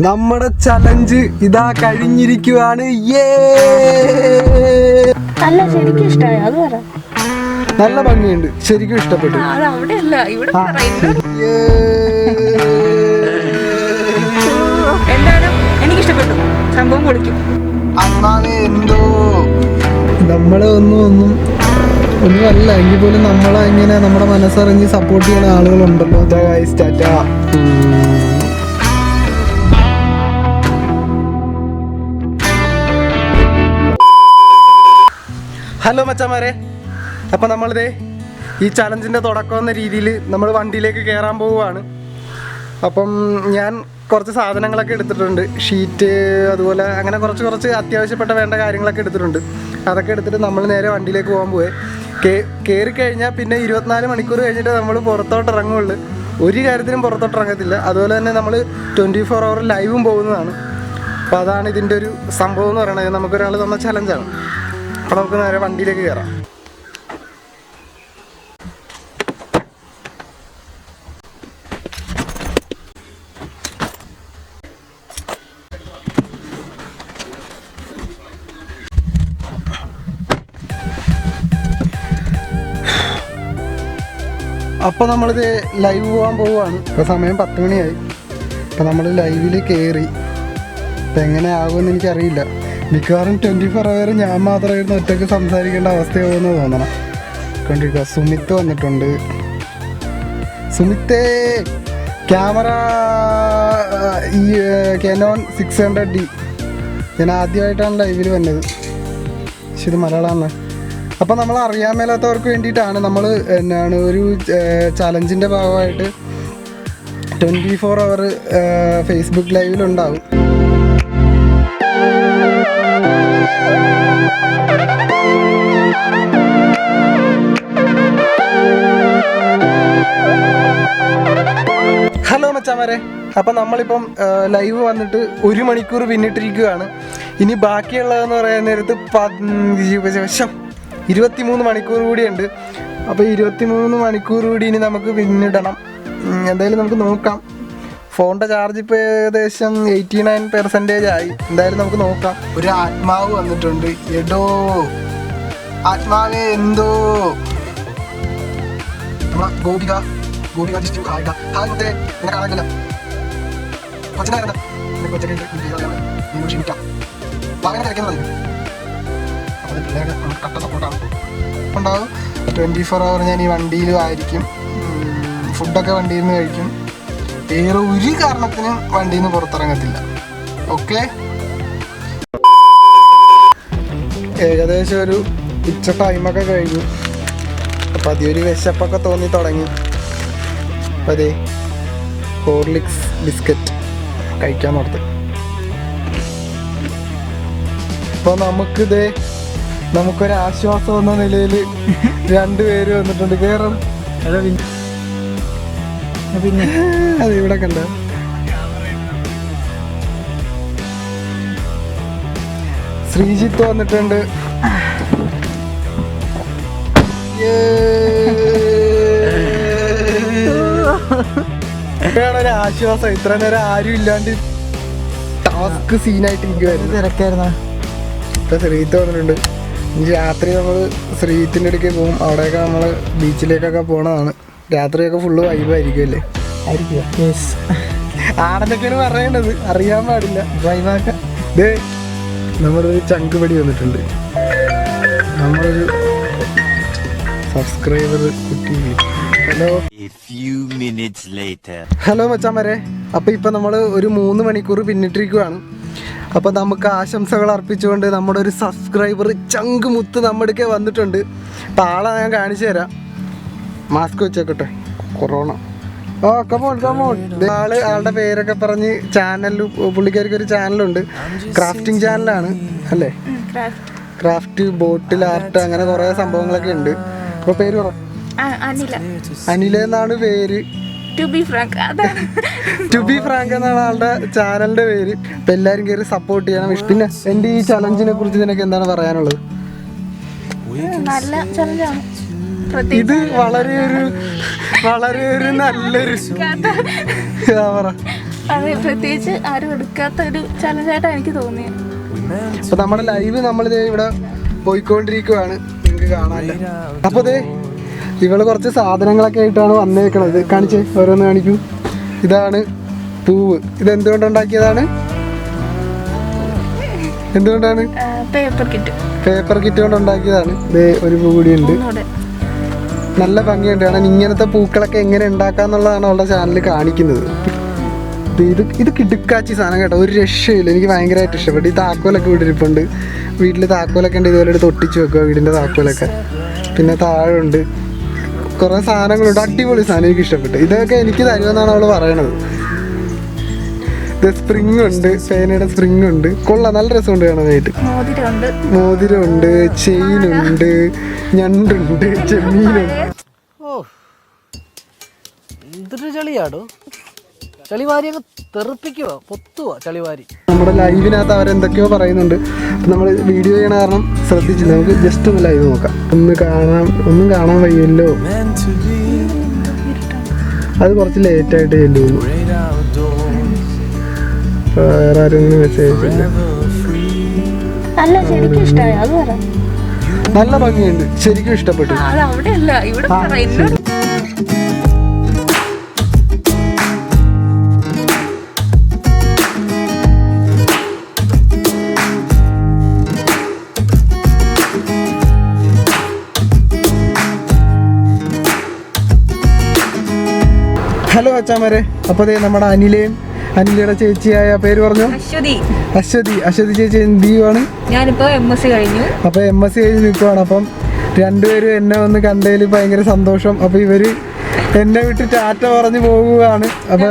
നമ്മുടെ ചലഞ്ച് ഇതാ കഴിഞ്ഞിരിക്കുവാണ്. നല്ല ഭംഗിയുണ്ട്, ശരിക്കും ഇഷ്ടപ്പെട്ടു. എനിക്കിഷ്ടപ്പെട്ടു, സംഭവം പൊളിക്കും. എന്തോ നമ്മളെ ഒന്നുമല്ല എങ്കിൽ പോലും നമ്മളെ ഇങ്ങനെ നമ്മുടെ മനസ്സറിഞ്ഞ് സപ്പോർട്ട് ചെയ്യുന്ന ആളുകളുണ്ടല്ലോ. ഹലോ മച്ചാമാരെ, അപ്പം നമ്മളിതേ ഈ ചലഞ്ചിൻ്റെ തുടക്കം എന്ന രീതിയിൽ നമ്മൾ വണ്ടിയിലേക്ക് കയറാൻ പോവുകയാണ്. അപ്പം ഞാൻ കുറച്ച് സാധനങ്ങളൊക്കെ എടുത്തിട്ടുണ്ട്, ഷീറ്റ് അതുപോലെ അങ്ങനെ കുറച്ച് അത്യാവശ്യപ്പെട്ട വേണ്ട കാര്യങ്ങളൊക്കെ എടുത്തിട്ടുണ്ട്. അതൊക്കെ എടുത്തിട്ട് നമ്മൾ നേരെ വണ്ടിയിലേക്ക് പോകാൻ പോവേ. കയറി കഴിഞ്ഞാൽ പിന്നെ 24 മണിക്കൂർ കഴിഞ്ഞിട്ട് നമ്മൾ പുറത്തോട്ട് ഇറങ്ങുള്ളൂ. ഒരു കാര്യത്തിനും പുറത്തോട്ട് ഇറങ്ങത്തില്ല. അതുപോലെ തന്നെ നമ്മൾ 24 hour ലൈവും പോകുന്നതാണ്. അപ്പോൾ അതാണ് ഇതിൻ്റെ ഒരു സംഭവം എന്ന് പറയുന്നത്. നമുക്കൊരാൾ തന്ന ചലഞ്ചാണ്. അപ്പോൾ നമുക്ക് നേരെ വണ്ടിയിലേക്ക് കയറാം. അപ്പോൾ നമ്മളിത് ലൈവ് പോകാൻ പോവുകയാണ്. ഇപ്പോൾ സമയം 10 മണിയായി. അപ്പോൾ നമ്മൾ ലൈവിൽ കയറി. ഇപ്പം എങ്ങനെ ആകുമെന്ന് എനിക്കറിയില്ല. മിക്കവാറും 24 hour ഞാൻ മാത്രമായിരുന്നു ഒറ്റയ്ക്ക് സംസാരിക്കേണ്ട അവസ്ഥയാകുമെന്ന് തോന്നണം. കണ്ടിരിക്കുക, സുമിത്ത് വന്നിട്ടുണ്ട്. സുമിത്തേ, ക്യാമറ ഈ canon 600D. ഞാൻ ആദ്യമായിട്ടാണ് ലൈവിൽ വന്നത്. പക്ഷെ ഇത് മലയാളമാണ്. അപ്പോൾ നമ്മൾ അറിയാൻ മേലാത്തവർക്ക് വേണ്ടിയിട്ടാണ് നമ്മൾ എന്നാണ് ഒരു ചലഞ്ചിൻ്റെ ഭാഗമായിട്ട് 24 hour ഫേസ്ബുക്ക് ലൈവിലുണ്ടാവും. ഹലോ മച്ചാമാരെ, അപ്പം നമ്മളിപ്പം ലൈവ് വന്നിട്ട് 1 മണിക്കൂർ പിന്നിട്ടിരിക്കുകയാണ്. ഇനി ബാക്കിയുള്ളതെന്ന് പറയാൻ നേരത്ത് 23 മണിക്കൂർ കൂടിയുണ്ട്. അപ്പോൾ 23 മണിക്കൂർ കൂടി ഇനി നമുക്ക് പിന്നിടണം. എന്തായാലും നമുക്ക് നോക്കാം. ഫോണിൻ്റെ ചാർജ് ഇപ്പോൾ ഏകദേശം 89% ആയി. എന്തായാലും നമുക്ക് നോക്കാം. ഒരു ആത്മാവ് വന്നിട്ടുണ്ട്. എടോ ആത്മാവേ, എന്തോ ഗോപിക ജിസ്റ്റു ഹായ് എന്നെ കാണാനില്ല. കൊച്ചിനായിരുന്ന കൊച്ചൊക്കെ ക്ഷമിക്കാം. അങ്ങനെ കഴിക്കുന്നത് കട്ട സപ്പോർട്ടാണ് ഉണ്ടാവും. 24 hour ഞാൻ ഈ വണ്ടിയിലും ആയിരിക്കും. ഫുഡൊക്കെ വണ്ടിയിൽ നിന്ന് കഴിക്കും. വേറെ ഒരു കാരണത്തിനും വണ്ടിയിൽ നിന്ന് പുറത്തിറങ്ങത്തില്ല. ഓക്കെ, ഏകദേശം ഒരു ഉച്ച ടൈമൊക്കെ കഴിഞ്ഞു. അപ്പം അതിയൊരു വിശപ്പൊക്കെ തോന്നി തുടങ്ങി. അപ്പം അതേ ഹോർലിക്സ് ബിസ്ക്കറ്റ് കഴിക്കാൻ ഓർത്ത്. അപ്പോൾ നമുക്കൊരാശ്വാസം എന്ന നിലയിൽ 2 പേര് വന്നിട്ടുണ്ട്. കയറും. പിന്നെ അത് ഇവിടെ കണ്ട ശ്രീജിത്ത് വന്നിട്ടുണ്ട്. ഒരു ആശ്വാസം. ഇത്ര നേരം ആരും ഇല്ലാണ്ട് ടാസ്ക് സീനായിട്ട് ഇരിക്കുവായിരുന്നു. തിരക്കായിരുന്ന. ഇപ്പൊ ശ്രീജിത്ത് വന്നിട്ടുണ്ട്. ഇനി രാത്രി നമ്മൾ ശ്രീജിത്തിൻ്റെ അടുക്കേ പോകും. അവിടെയൊക്കെ നമ്മൾ ബീച്ചിലേക്കൊക്കെ പോണതാണ്. രാത്രിയൊക്കെ ഫുള്ള് വൈബായിരിക്കും അല്ലേ? ആണെന്നൊക്കെയാണ് പറയേണ്ടത്, അറിയാൻ പാടില്ല. വൈബാക്ക. ഇത് നമ്മളൊരു ചങ്കുപടി വന്നിട്ടുണ്ട്. നമ്മളൊരു സബ്സ്ക്രൈബർ കുട്ടി. ഹലോ മച്ചാമാരെ, അപ്പോൾ ഇപ്പം നമ്മൾ ഒരു 3 മണിക്കൂർ പിന്നിട്ടിരിക്കുകയാണ്. അപ്പോൾ നമുക്ക് ആശംസകൾ അർപ്പിച്ചുകൊണ്ട് നമ്മുടെ ഒരു സബ്സ്ക്രൈബർ ചങ്ക് മുത്ത് നമ്മുടെയൊക്കെ വന്നിട്ടുണ്ട്. അപ്പോൾ ആളെ ഞാൻ കാണിച്ചു തരാം. മാസ്ക് വെച്ചേക്കട്ടെ, കൊറോണ. ആളുടെ പേരൊക്കെ പറഞ്ഞ് ചാനലിൽ, പുള്ളിക്കാർക്ക് ഒരു ചാനലുണ്ട്, ക്രാഫ്റ്റിംഗ് ചാനലാണ് അല്ലേ? ക്രാഫ്റ്റ്, ബോട്ടിൽ ആർട്ട്, അങ്ങനെ കുറേ സംഭവങ്ങളൊക്കെ ഉണ്ട്. അപ്പോൾ പേര് പറ. അനില എന്നാണ് പേര്. ടു ബി ഫ്രാങ്ക് എന്നാണ് ആളുടെ ചാനലിന്റെ പേര്. അപ്പം എല്ലാവരും കയറി സപ്പോർട്ട് ചെയ്യണം. പിന്നെ എൻ്റെ ഈ ചലഞ്ചിനെ കുറിച്ച് നിനക്ക് എന്താണ് പറയാനുള്ളത്? നല്ല ചലഞ്ചാണ്. ഇത് വളരെ ഒരു നല്ലൊരു അത് പ്രത്യേകിച്ച് ആരും എടുക്കാത്ത ഒരു ചലഞ്ചായിട്ടാണ് എനിക്ക് തോന്നിയത്. അപ്പൊ നമ്മുടെ ലൈവ് നമ്മളിത് ഇവിടെ പോയിക്കൊണ്ടിരിക്കുവാണ്, നിങ്ങൾക്ക് കാണാനില്ല. അപ്പൊ ഇത് ഇവള് കുറച്ച് സാധനങ്ങളൊക്കെ ആയിട്ടാണ് വന്നേക്കണത്. കാണിച്ചേ, ഓരോന്ന് കാണിക്കൂ. ഇതാണ് പൂവ്. ഇത് എന്തുകൊണ്ടുണ്ടാക്കിയതാണ്? എന്തുകൊണ്ടാണ്? പേപ്പർ കിറ്റ് കൊണ്ട് ഉണ്ടാക്കിയതാണ്. ഇത് ഒരു പൂ കൂടി ഉണ്ട്, നല്ല ഭംഗിയുണ്ട്. കാരണം ഇങ്ങനത്തെ പൂക്കളൊക്കെ എങ്ങനെ ഉണ്ടാക്കാന്നുള്ളതാണ് അവളുടെ ചാനലിൽ കാണിക്കുന്നത്. ഇത് കിടുക്കാച്ചി സാധനം കേട്ടോ, ഒരു രക്ഷയില്ല. എനിക്ക് ഭയങ്കരമായിട്ട് ഇഷ്ടപ്പെട്ടു. ഈ താക്കോലൊക്കെ ഇവിടെ ഇരിപ്പുണ്ട്, വീട്ടിൽ താക്കോലൊക്കെ ഉണ്ട്. ഇതുപോലെ എടുത്ത് ഒട്ടിച്ച് വെക്കുക വീടിൻ്റെ താക്കോലൊക്കെ. പിന്നെ താഴെയുണ്ട് കുറേ സാധനങ്ങളുണ്ട്, അടിപൊളി സാധനം, എനിക്ക് ഇഷ്ടപ്പെട്ടു. ഇതൊക്കെ എനിക്ക് തരുമെന്നാണ് അവൾ പറയണത്. ഇത് സ്പ്രിങ് ഉണ്ട്, പേനയുടെ സ്പ്രിങ് ഉണ്ട്, കൊള്ളാം, നല്ല രസമുണ്ട് കാണാനായിട്ട്. മോതിരമുണ്ട്, ചെയിനുണ്ട്, ഞണ്ടുണ്ട്, ചെമ്മീനുണ്ട്. ഓ, എന്തൊരു ചളിയാടോ, ചളിവാരിയൊക്കെ തെറിപ്പിക്കുവോ, പൊത്തുവോ ചളിവാരി. നമ്മുടെ ലൈവിനകത്ത് അവരെന്തൊക്കെയോ പറയുന്നുണ്ട്. നമ്മൾ വീഡിയോ ചെയ്യണ കാരണം ശ്രദ്ധിച്ചില്ല. നമുക്ക് ജസ്റ്റ് ഒന്ന് ലൈവ് നോക്കാം. ഒന്നും കാണാൻ വയ്യല്ലോ. അത് കുറച്ച് ലേറ്റായിട്ട് ചെല്ലുന്നു. വേറെ ആരും മെസ്സേജ് അയച്ചില്ല. നല്ല ഭംഗിയുണ്ട്, ശരിക്കും ഇഷ്ടപ്പെട്ടു. ഹലോ അച്ചാമാരെ, അപ്പോൾ അതെ നമ്മുടെ അനിലയുടെ ചേച്ചിയായ പേര് പറഞ്ഞു, അശ്വതി ചേച്ചി എന്ത് ചെയ്യുവാണ്? ഞാനിപ്പോ MSc കഴിഞ്ഞു. അപ്പൊ MSc കഴിഞ്ഞ് നിൽക്കുവാണ്. അപ്പം രണ്ടുപേരും എന്നെ ഒന്ന് കണ്ടതിൽ ഭയങ്കര സന്തോഷം. അപ്പൊ ഇവര് എന്നെ വിട്ട് ടാറ്റ പറഞ്ഞു പോകുകയാണ്. അപ്പൊ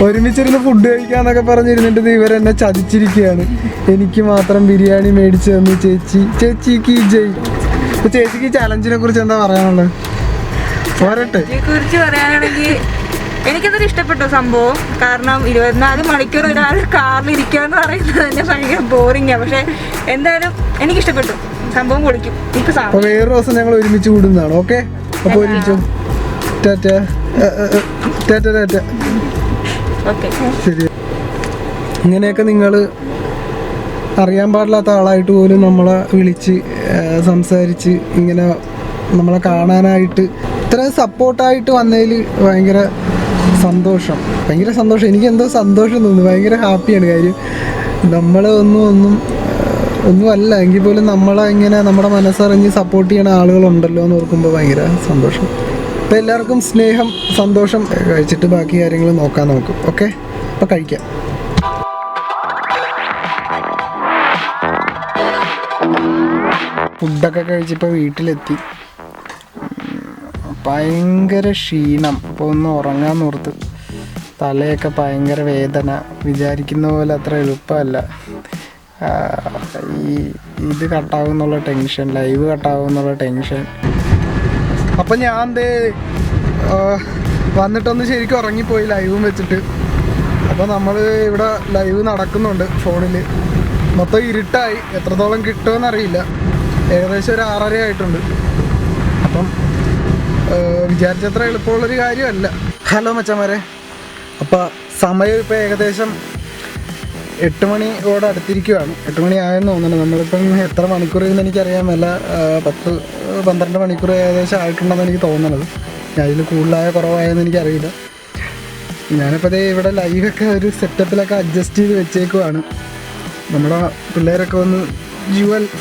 ഒരുമിച്ചിരുന്ന് ഫുഡ് കഴിക്കാന്നൊക്കെ പറഞ്ഞിരുന്നിട്ട് ഇവരെന്നെ ചതിച്ചിരിക്കുകയാണ്. എനിക്ക് മാത്രം ബിരിയാണി മേടിച്ചു തന്നു ചേച്ചിക്ക് ജയ്. അപ്പൊ ചേച്ചിക്ക് ചലഞ്ചിനെ കുറിച്ച് എന്താ പറയാനുള്ളത്? കുറിച്ച് പറയാനാണെങ്കിൽ എനിക്കതൊരു ഇഷ്ടപ്പെട്ടു സംഭവം. കാരണം 24 മണിക്കൂർ ഒരാൾ കാറിൽ ഇരിക്കുക എന്ന് പറയുന്നത് തന്നെ ഭയങ്കര ബോറിങ്ങാണ്. പക്ഷെ എന്തായാലും എനിക്കിഷ്ടപ്പെട്ടു, സംഭവം പൊളിക്കും. അപ്പൊ വേറൊരു ദിവസം ഞങ്ങൾ ഒരുമിച്ച് കൂടുന്നതാണ്. ഓക്കെ, അപ്പൊ ഒരുമിച്ചോ. ടാറ്റ. ശരി. ഇങ്ങനെയൊക്കെ നിങ്ങൾ അറിയാൻ പാടില്ലാത്ത ആളായിട്ട് പോലും നമ്മളെ വിളിച്ച് സംസാരിച്ച് ഇങ്ങനെ നമ്മളെ കാണാനായിട്ട് ഇത്രയും സപ്പോർട്ടായിട്ട് വന്നതിൽ ഭയങ്കര സന്തോഷം. എനിക്ക് എന്തോ സന്തോഷം തോന്നുന്നു, ഭയങ്കര ഹാപ്പിയാണ്. കാര്യം നമ്മൾ ഒന്നുമല്ല എങ്കിൽ പോലും നമ്മളെ ഇങ്ങനെ നമ്മുടെ മനസ്സറിഞ്ഞ് സപ്പോർട്ട് ചെയ്യണ ആളുകളുണ്ടല്ലോ എന്ന് ഓർക്കുമ്പോൾ ഭയങ്കര സന്തോഷം. അപ്പോൾ എല്ലാവർക്കും സ്നേഹം, സന്തോഷം. കഴിച്ചിട്ട് ബാക്കി കാര്യങ്ങൾ നോക്കാം നമുക്ക്. ഓക്കെ, അപ്പോൾ കഴിക്കാം. ഫുഡൊക്കെ കഴിച്ചിപ്പോൾ വീട്ടിലെത്തി. ഭയങ്കര ക്ഷീണം. ഇപ്പോൾ ഒന്ന് ഉറങ്ങാൻ ഓർത്ത്. തലയൊക്കെ ഭയങ്കര വേദന. വിചാരിക്കുന്ന പോലെ അത്ര എളുപ്പമല്ല. ഇത് കട്ടാവും എന്നുള്ള ടെൻഷൻ, ലൈവ് കട്ടാവും എന്നുള്ള ടെൻഷൻ. അപ്പം ഞാൻ വന്നിട്ടൊന്ന് ശരിക്കും ഉറങ്ങിപ്പോയി ലൈവും വെച്ചിട്ട്. അപ്പോൾ നമ്മൾ ഇവിടെ ലൈവ് നടക്കുന്നുണ്ട് ഫോണിൽ. മൊത്തം ഇരുട്ടായി, എത്രത്തോളം കിട്ടുമെന്നറിയില്ല. ഏകദേശം ഒരു 6:30 ആയിട്ടുണ്ട്. അപ്പം വിചാരിച്ചത്ര എളുപ്പമുള്ളൊരു കാര്യമല്ല. ഹലോ മച്ചന്മാരെ, അപ്പോൾ സമയം ഇപ്പോൾ ഏകദേശം 8 മണിയോട് അടുത്തിരിക്കുകയാണ്. 8 മണി ആയെന്ന് തോന്നുന്നു. നമ്മളിപ്പം എത്ര മണിക്കൂർ ഇരുന്ന് എനിക്കറിയാമല്ല. 10-12 മണിക്കൂർ ഏകദേശം ആയിട്ടുണ്ടെന്ന് എനിക്ക് തോന്നുന്നത്. അതിൽ കൂടുതലായ കുറവായെന്ന് എനിക്കറിയില്ല. ഞാനിപ്പോൾ ഇവിടെ ലൈവൊക്കെ ഒരു സെറ്റപ്പിലൊക്കെ അഡ്ജസ്റ്റ് ചെയ്ത് വെച്ചേക്കുവാണ്. നമ്മുടെ പിള്ളേരൊക്കെ ഒന്ന്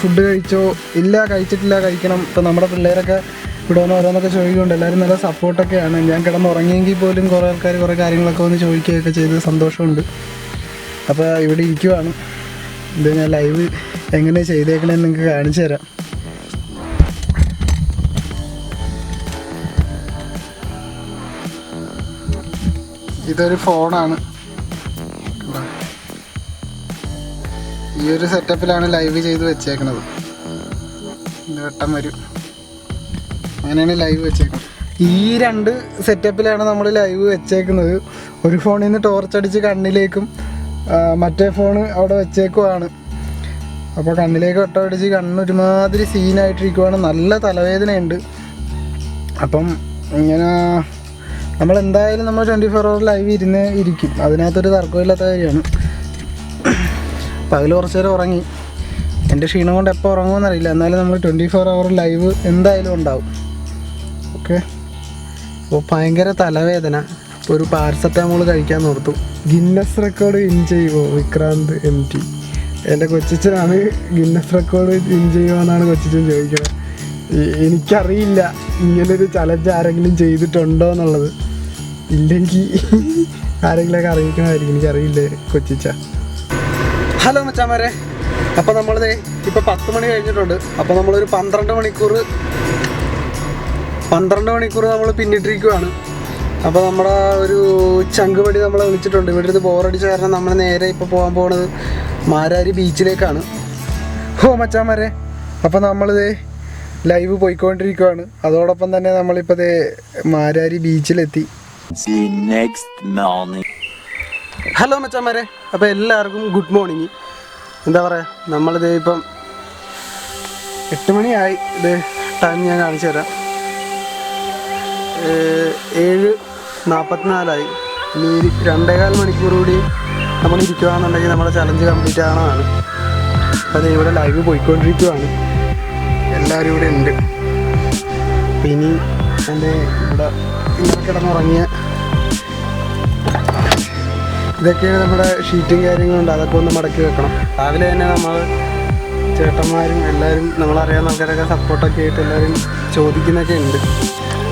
ഫുഡ് കഴിച്ചോ? ഇല്ല, കഴിച്ചിട്ടില്ല, കഴിക്കണം. ഇപ്പോൾ നമ്മുടെ പിള്ളേരൊക്കെ ഇവിടെ വന്ന് ഓരോന്നൊക്കെ ചോദിക്കുന്നുണ്ട്. എല്ലാവരും നല്ല സപ്പോർട്ടൊക്കെയാണ്. ഞാൻ കിടന്നുറങ്ങിയെങ്കിൽ പോലും കുറേ ആൾക്കാർ കുറേ കാര്യങ്ങളൊക്കെ വന്ന് ചോദിക്കുകയൊക്കെ ചെയ്ത് സന്തോഷമുണ്ട്. അപ്പോൾ ഇവിടെ ഇരിക്കുവാണ്. ഇത് ഞാൻ ലൈവ് എങ്ങനെ ചെയ്തേക്കണമെന്ന് നിങ്ങൾക്ക് കാണിച്ചു തരാം. ഇതൊരു ഫോണാണ്. ഈ ഒരു സെറ്റപ്പിലാണ് ലൈവ് ചെയ്ത് വെച്ചേക്കണത്. ഇത് വെട്ടം വരും, അങ്ങനെയാണ് ലൈവ് വെച്ചേക്കുന്നത്. ഈ 2 സെറ്റപ്പിലാണ് നമ്മൾ ലൈവ് വെച്ചേക്കുന്നത്. ഒരു ഫോണിൽ നിന്ന് ടോർച്ചടിച്ച് കണ്ണിലേക്കും മറ്റേ ഫോണ് അവിടെ വെച്ചേക്കുവാണ്. അപ്പോൾ കണ്ണിലേക്ക് വെട്ടമടിച്ച് കണ്ണൊരുമാതിരി സീനായിട്ടിരിക്കുവാണ്. നല്ല തലവേദനയുണ്ട്. അപ്പം ഇങ്ങനെ നമ്മളെന്തായാലും നമ്മൾ 24 hour ലൈവ് ഇരിക്കും, അതിനകത്തൊരു തർക്കമില്ലാത്ത കാര്യമാണ്. പകൽ കുറച്ച് നേരം ഉറങ്ങി, എൻ്റെ ക്ഷീണം കൊണ്ട് എപ്പോൾ ഉറങ്ങുമെന്നറിയില്ല, എന്നാലും നമ്മൾ 24 hour ലൈവ് എന്തായാലും ഉണ്ടാവും. ഓക്കെ. അപ്പോൾ ഭയങ്കര തലവേദന, ഇപ്പോൾ ഒരു പാരസെറ്റാമോൾ കഴിക്കാൻ ഓർത്തു. ഗിന്നസ് റെക്കോർഡ് വിൻ ചെയ്യുമോ വിക്രാന്ത് MT? എൻ്റെ കൊച്ചിച്ചനാണ് ഗിന്നസ് റെക്കോർഡ് വിൻ ചെയ്യുമോ എന്നാണ് കൊച്ചിച്ചൻ ചോദിക്കുന്നത്. എനിക്കറിയില്ല ഇങ്ങനൊരു ചലഞ്ച് ആരെങ്കിലും ചെയ്തിട്ടുണ്ടോ എന്നുള്ളത്. ഇല്ലെങ്കിൽ ആരെങ്കിലുമൊക്കെ അറിയിക്കണമായിരിക്കും, എനിക്കറിയില്ല കൊച്ചിച്ച. ഹലോ മച്ചാമാരെ, അപ്പോൾ നമ്മളിത് ഇപ്പോൾ 10 മണി കഴിഞ്ഞിട്ടുണ്ട്. അപ്പോൾ നമ്മളൊരു 12 മണിക്കൂർ നമ്മൾ പിന്നിട്ടിരിക്കുവാണ്. അപ്പോൾ നമ്മുടെ ഒരു ചങ്കുപടി നമ്മളെ വിളിച്ചിട്ടുണ്ട്. ഇവിടെ ഇത് ബോറടിച്ച കാരണം നമ്മൾ നേരെ ഇപ്പോൾ പോകാൻ പോകുന്നത് മാരാരി ബീച്ചിലേക്കാണ്. ഓ മച്ചാമാരെ, അപ്പോൾ നമ്മളിത് ലൈവ് പോയിക്കൊണ്ടിരിക്കുവാണ്. അതോടൊപ്പം തന്നെ നമ്മളിപ്പോൾ മാരാരി ബീച്ചിലെത്തി. ഹലോ മച്ചാമാരെ, അപ്പോൾ എല്ലാവർക്കും ഗുഡ് മോർണിംഗ്. എന്താ പറയുക, നമ്മളിത് ഇപ്പം 8 മണിയായി. ഇത് ടൈം ഞാൻ കാണിച്ചു തരാം. 7:44 ഇനി 2.25 മണിക്കൂർ കൂടി നമ്മൾ ഇരിക്കുകയാണെന്നുണ്ടെങ്കിൽ നമ്മുടെ ചലഞ്ച് കംപ്ലീറ്റ് ആവണതാണ്. അത് ഇവിടെ ലൈവ് പോയിക്കൊണ്ടിരിക്കുകയാണ്, എല്ലാവരും ഇവിടെ ഉണ്ട്. ഇനി എൻ്റെ ഇവിടെ ഇങ്ങനെ കിടന്നുറങ്ങിയ ഇതൊക്കെയാണ് നമ്മുടെ ഷീറ്റും കാര്യങ്ങളുണ്ട്, അതൊക്കെ ഒന്ന് മടക്കി വെക്കണം. രാവിലെ തന്നെ നമ്മൾ ചേട്ടന്മാരും എല്ലാവരും നമ്മളറിയാവുന്ന ആൾക്കാരൊക്കെ സപ്പോർട്ടൊക്കെ ആയിട്ട് എല്ലാവരും ചോദിക്കുന്നൊക്കെ ഉണ്ട്.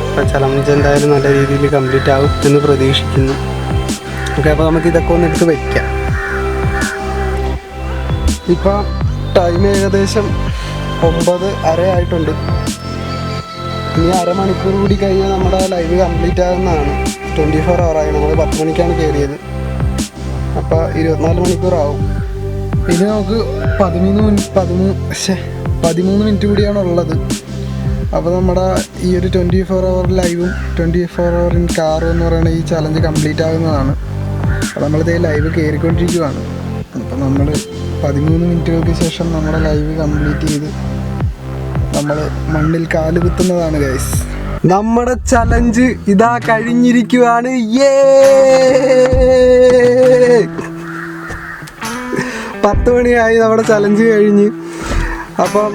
അപ്പോൾ ചലഞ്ച് എന്തായാലും നല്ല രീതിയിൽ കംപ്ലീറ്റ് ആവും എന്ന് പ്രതീക്ഷിക്കുന്നു. ഓക്കെ, അപ്പോൾ നമുക്ക് ഇതൊക്കെ ഒന്ന് എടുത്ത് വയ്ക്കാം. ഇപ്പം ടൈം ഏകദേശം 9:30 ആയിട്ടുണ്ട്. ഇനി അരമണിക്കൂർ കൂടി കഴിഞ്ഞാൽ നമ്മുടെ ലൈവ് കംപ്ലീറ്റ് ആകുന്നതാണ്. 24 hour ആയി. നമ്മൾ 10 മണിക്കാണ് കയറിയത്, അപ്പോൾ 24 മണിക്കൂറാവും. ഇനി നമുക്ക് 13 മിനിറ്റ് കൂടിയാണ് ഉള്ളത്. അപ്പോൾ നമ്മുടെ ഈ ഒരു 24 hour ലൈവും 24 hour ഇൻ കാറും എന്ന് പറയുന്ന ഈ ചലഞ്ച് കംപ്ലീറ്റ് ആകുന്നതാണ്. അപ്പോൾ നമ്മളിതേ ലൈവ് കയറിക്കൊണ്ടിരിക്കുകയാണ്. അപ്പോൾ നമ്മൾ 13 മിനിറ്റുകൾക്ക് ശേഷം നമ്മുടെ ലൈവ് കംപ്ലീറ്റ് ചെയ്ത് നമ്മൾ മണ്ണിൽ കാല് കുത്തുന്നതാണ് ഗൈസ്. നമ്മുടെ ചലഞ്ച് ഇതാ കഴിഞ്ഞിരിക്കുകയാണ്. 10 മണിയായി നമ്മുടെ ചലഞ്ച് കഴിഞ്ഞ്. അപ്പം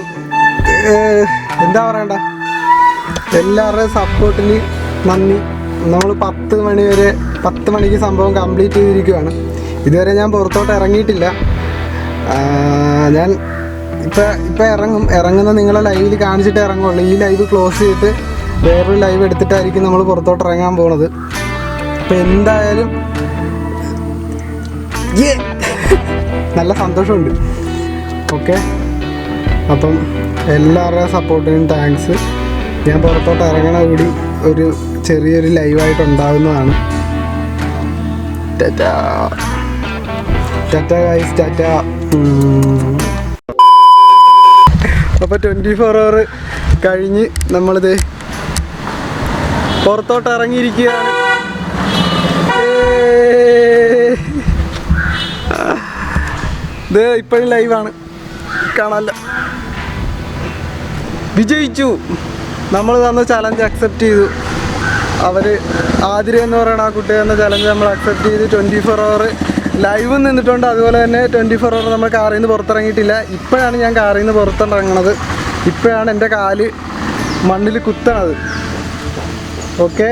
എന്താ പറയണ്ട, എല്ലാവരുടെയും സപ്പോർട്ടിന് നന്ദി. നമ്മൾ 10 മണിക്ക് സംഭവം കംപ്ലീറ്റ് ചെയ്തിരിക്കുകയാണ്. ഇതുവരെ ഞാൻ പുറത്തോട്ട് ഇറങ്ങിയിട്ടില്ല. ഞാൻ ഇപ്പം ഇറങ്ങുന്ന നിങ്ങളെ ലൈവിൽ കാണിച്ചിട്ട് ഇറങ്ങുള്ളൂ. ഈ ലൈവ് ക്ലോസ് ചെയ്തിട്ട് വേറൊരു ലൈവ് എടുത്തിട്ടായിരിക്കും നമ്മൾ പുറത്തോട്ട് ഇറങ്ങാൻ പോണത്. അപ്പം എന്തായാലും നല്ല സന്തോഷമുണ്ട്. ഓക്കെ, അപ്പം എല്ലാവരുടെയും സപ്പോർട്ടിനും താങ്ക്സ്. ഞാൻ പുറത്തോട്ട് ഇറങ്ങണ കൂടി ഒരു ചെറിയൊരു ലൈവായിട്ട് ഉണ്ടാകുന്നതാണ്. ടാറ്റാ ഗൈസ്, ടാറ്റാ. അപ്പോൾ 24 hour കഴിഞ്ഞ് നമ്മളിത് പുറത്തോട്ട് ഇറങ്ങിയിരിക്കുകയാണ്. ഇത് ഇപ്പോഴും ലൈവാണ്, കാണാമല്ലോ. വിജയിച്ചു, നമ്മൾ തന്ന ചലഞ്ച് അക്സെപ്റ്റ് ചെയ്തു. അവർ ആതിര എന്ന് പറയുന്ന ആ കുട്ടി തന്ന ചലഞ്ച് നമ്മൾ അക്സെപ്റ്റ് ചെയ്ത് 24 hour ലൈവും നിന്നിട്ടുണ്ട്. അതുപോലെ തന്നെ 24 hour നമ്മൾ കാറിൽ നിന്ന് പുറത്തിറങ്ങിയിട്ടില്ല. ഇപ്പോഴാണ് ഞാൻ കാറിൽ നിന്ന് പുറത്തിറങ്ങണത്. ഇപ്പോഴാണ് എൻ്റെ കാല് മണ്ണിൽ കുത്തണത്. ഓക്കെ.